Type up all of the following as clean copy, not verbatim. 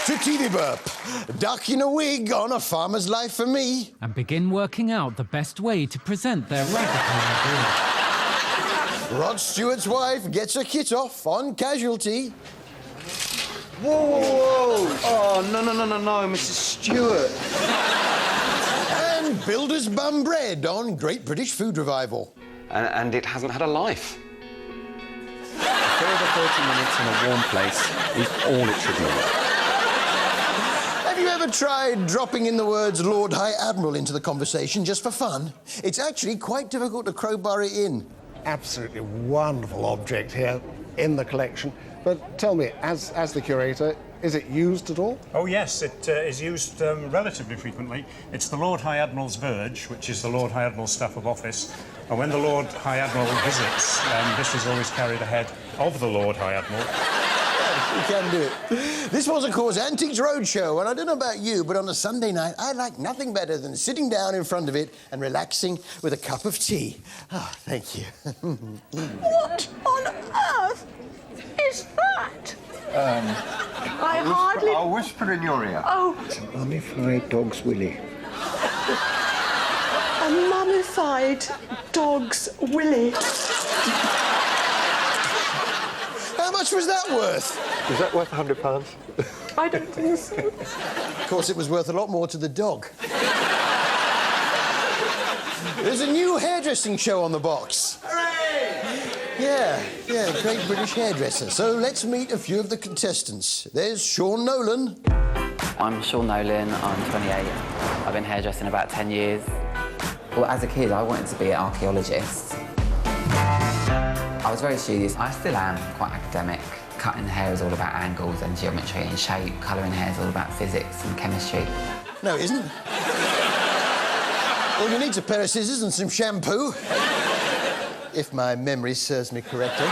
to TV Burp. Duck in a wig on A Farmer's Life for Me. And begin working out the best way to present their radical idea. Rod Stewart's wife gets her kit off on Casualty. Whoa, whoa, whoa! Oh, no, Mrs. Stewart. And Builder's Bum Bread on Great British Food Revival. And it hasn't had a life. A further 30 minutes in a warm place is all it should need. Have you ever tried dropping in the words Lord High Admiral into the conversation just for fun? It's actually quite difficult to crowbar it in. Absolutely wonderful object here in the collection. But tell me, as the curator, is it used at all? Oh, yes, it is used relatively frequently. It's the Lord High Admiral's Verge, which is the Lord High Admiral's staff of office. And when the Lord High Admiral visits, this is always carried ahead of the Lord High Admiral. You can do it. This was, of course, Antiques Roadshow, and I don't know about you, but on a Sunday night, I like nothing better than sitting down in front of it and relaxing with a cup of tea. Oh, thank you. What on earth is that? I'll whisper in your ear. Oh. It's a mummified dog's willy. A mummified dog's willy. How much was that worth? Is that worth £100? I don't think so. Of course, it was worth a lot more to the dog. There's a new hairdressing show on the box. Hooray! Yeah, Great British Hairdresser. So let's meet a few of the contestants. There's Sean Nolan. I'm Sean Nolan, I'm 28. I've been hairdressing about 10 years. Well, as a kid, I wanted to be an archaeologist. I was very studious. I still am quite academic. Cutting hair is all about angles and geometry and shape. Colouring hair is all about physics and chemistry. No, it isn't. All you need's a pair of scissors and some shampoo. If my memory serves me correctly.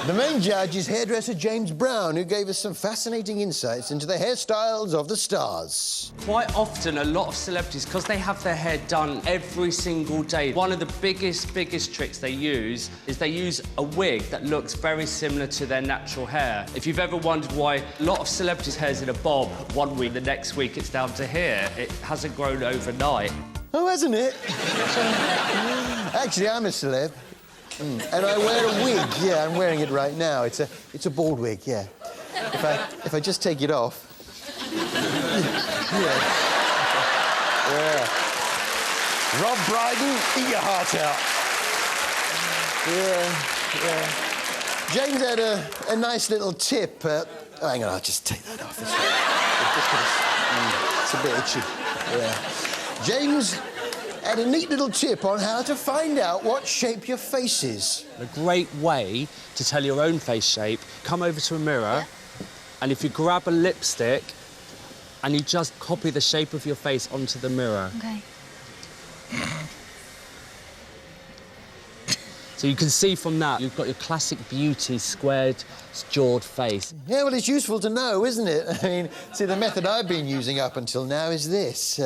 The main judge is hairdresser James Brown, who gave us some fascinating insights into the hairstyles of the stars. Quite often, a lot of celebrities, because they have their hair done every single day, one of the biggest tricks they use is they use a wig that looks very similar to their natural hair. If you've ever wondered why a lot of celebrities' hair's in a bob one week, the next week it's down to here, it hasn't grown overnight. Oh, hasn't it? Actually, I'm a celeb. And I wear a wig. Yeah, I'm wearing it right now. It's a bald wig, yeah. If I just take it off. Yeah. Rob Brydon, eat your heart out. Yeah. James had a nice little tip. Oh, hang on, I'll just take that off. It's a bit itchy. Yeah. James had a neat little tip on how to find out what shape your face is. A great way to tell your own face shape, come over to a mirror, and if you grab a lipstick and you just copy the shape of your face onto the mirror. OK. So you can see from that, you've got your classic beauty, squared, jawed face. Yeah, well, it's useful to know, isn't it? I mean, see, the method I've been using up until now is this.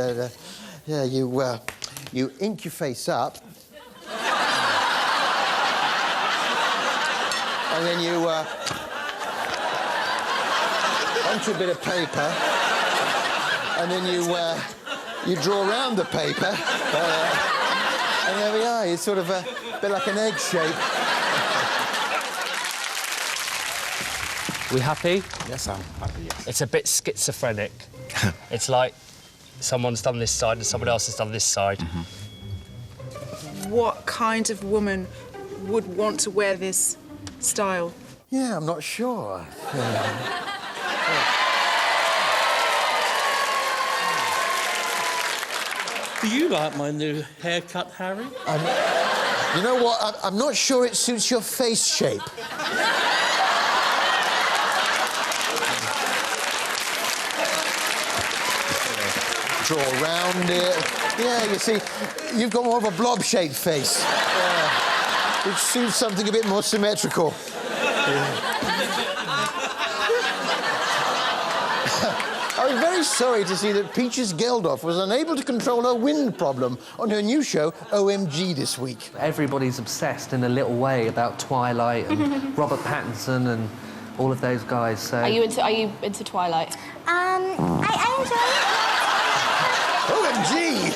Yeah, you ink your face up. And then you, onto a bit of paper. And then you draw around the paper. And there we are. It's sort of a bit like an egg shape. We happy? Yes, I'm happy, yes. It's a bit schizophrenic. It's like someone's done this side and someone else has done this side. What kind of woman would want to wear this style? Yeah, I'm not sure. Do you like my new haircut, Harry? You know what? I'm not sure it suits your face shape. Draw around it. Yeah, you see, you've got more of a blob-shaped face. Which suits something a bit more symmetrical. I was very sorry to see that Peaches Geldof was unable to control her wind problem on her new show, OMG, this week. Everybody's obsessed in a little way about Twilight and Robert Pattinson and all of those guys, so... Are you into Twilight? I OMG!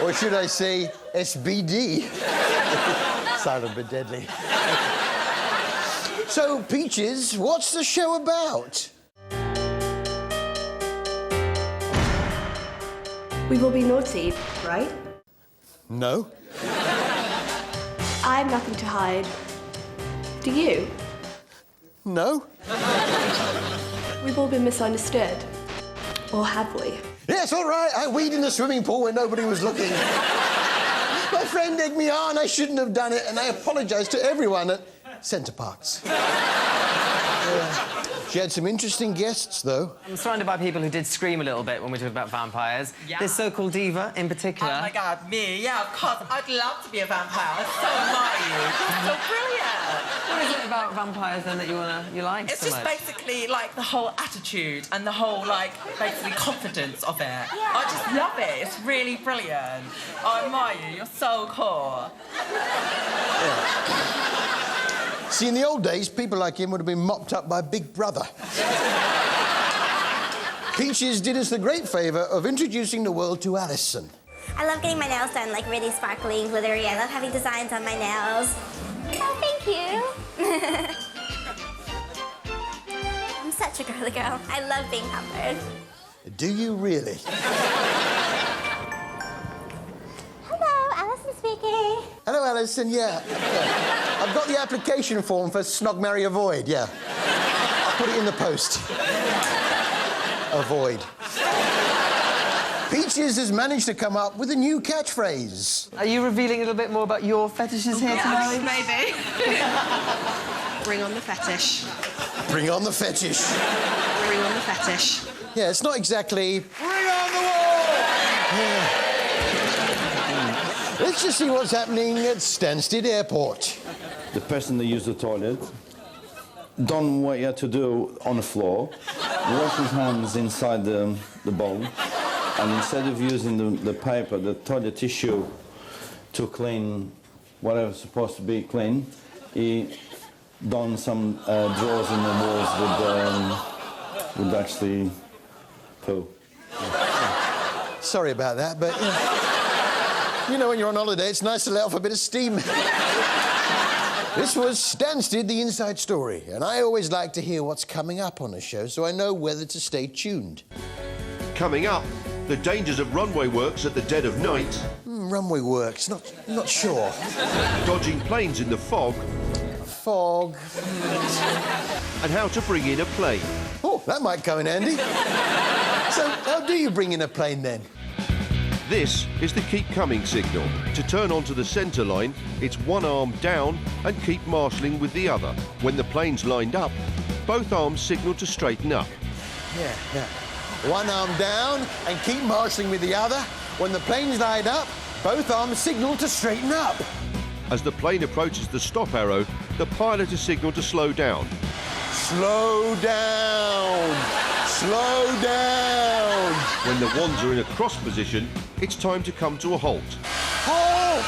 Or should I say SBD? Silent but deadly. So, Peaches, what's the show about? We will be naughty, right? No. I have nothing to hide. Do you? No. We've all been misunderstood. Or have we? Yes, all right. I weed in the swimming pool when nobody was looking. My friend egged me on. I shouldn't have done it, and I apologise to everyone at Centre Parks. She had some interesting guests, though. I'm surrounded by people who did scream a little bit when we talked about vampires. Yeah. This so-called diva, in particular. Oh, my God, me? Yeah, of course. I'd love to be a vampire. So might you. So brilliant. What is it about vampires, then, that you like It's so just much? basically, like, the whole attitude and the whole, like, basically confidence of it. Yeah. I just love it. It's really brilliant. I admire you. You're so cool. Yeah. See, in the old days, people like him would have been mopped up by Big Brother. Peaches did us the great favour of introducing the world to Alison. I love getting my nails done, like, really sparkly and glittery. I love having designs on my nails. Oh, thank you. I'm such a girly girl. I love being pampered. Do you really? Hello, Alison speaking. Hello, Alison, yeah. I've got the application form for Snog, Marry, Avoid, yeah. I'll put it in the post. Avoid. Peaches has managed to come up with a new catchphrase. Are you revealing a little bit more about your fetishes here tonight? Maybe. Bring on the fetish. Bring on the fetish. Bring on the fetish. Yeah, it's not exactly... Bring on the wall! Yeah. Let's just see what's happening at Stansted Airport. The person that used the toilet done what he had to do on the floor, wash his hands inside the bowl, and instead of using the paper, the toilet tissue, to clean whatever's supposed to be clean, he done some drawers in the walls with actually poo. Sorry about that, but... You know, when you're on holiday, it's nice to let off a bit of steam. This was Stansted, the inside story, and I always like to hear what's coming up on a show so I know whether to stay tuned. Coming up, the dangers of runway works at the dead of night. Runway works, not sure. Dodging planes in the fog. Fog. And how to bring in a plane. Oh, that might come in handy. So, how do you bring in a plane, then? This is the keep coming signal. To turn onto the centre line, it's one arm down and keep marshalling with the other. When the plane's lined up, both arms signal to straighten up. Yeah. One arm down and keep marshalling with the other. When the plane's lined up, both arms signal to straighten up. As the plane approaches the stop arrow, the pilot is signalled to slow down. Slow down! Slow down! When the wands are in a cross position, it's time to come to a halt. Halt!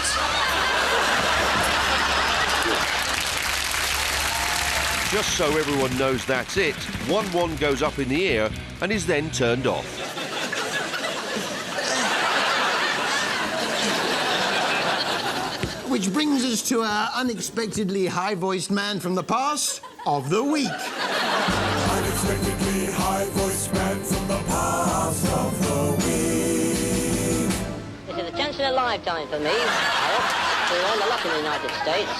Just so everyone knows that's it, one wand goes up in the air and is then turned off. Which brings us to our unexpectedly high-voiced man from the past of the week. Unexpectedly high-voiced man from the past of the week. This is a chance in a lifetime for me, Harold, to learn a lot in the United States.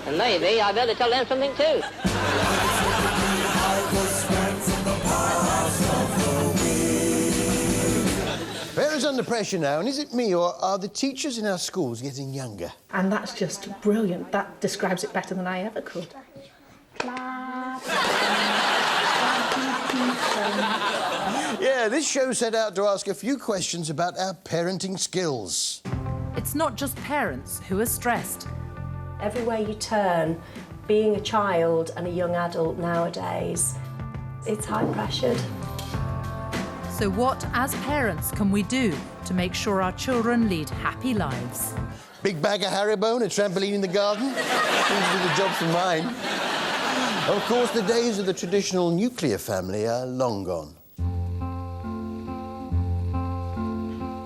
And maybe I better tell them something too. Unexpectedly high-voiced man from the past of the week. Vera's under pressure now, and is it me, or are the teachers in our schools getting younger? And that's just brilliant. That describes it better than I ever could. Yeah, this show set out to ask a few questions about our parenting skills. It's not just parents who are stressed. Everywhere you turn, being a child and a young adult nowadays, it's high-pressured. So what, as parents, can we do to make sure our children lead happy lives? Big bag of Haribo and a trampoline in the garden? Seems to do the job for mine. Of course, the days of the traditional nuclear family are long gone.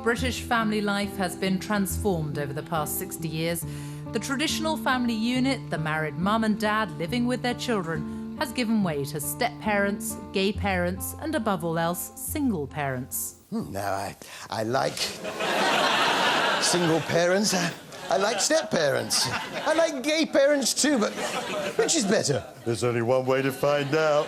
British family life has been transformed over the past 60 years. The traditional family unit, the married mum and dad living with their children, has given way to step-parents, gay parents, and above all else, single parents. Now, I like single parents. I like step-parents. I like gay parents too, but which is better? There's only one way to find out.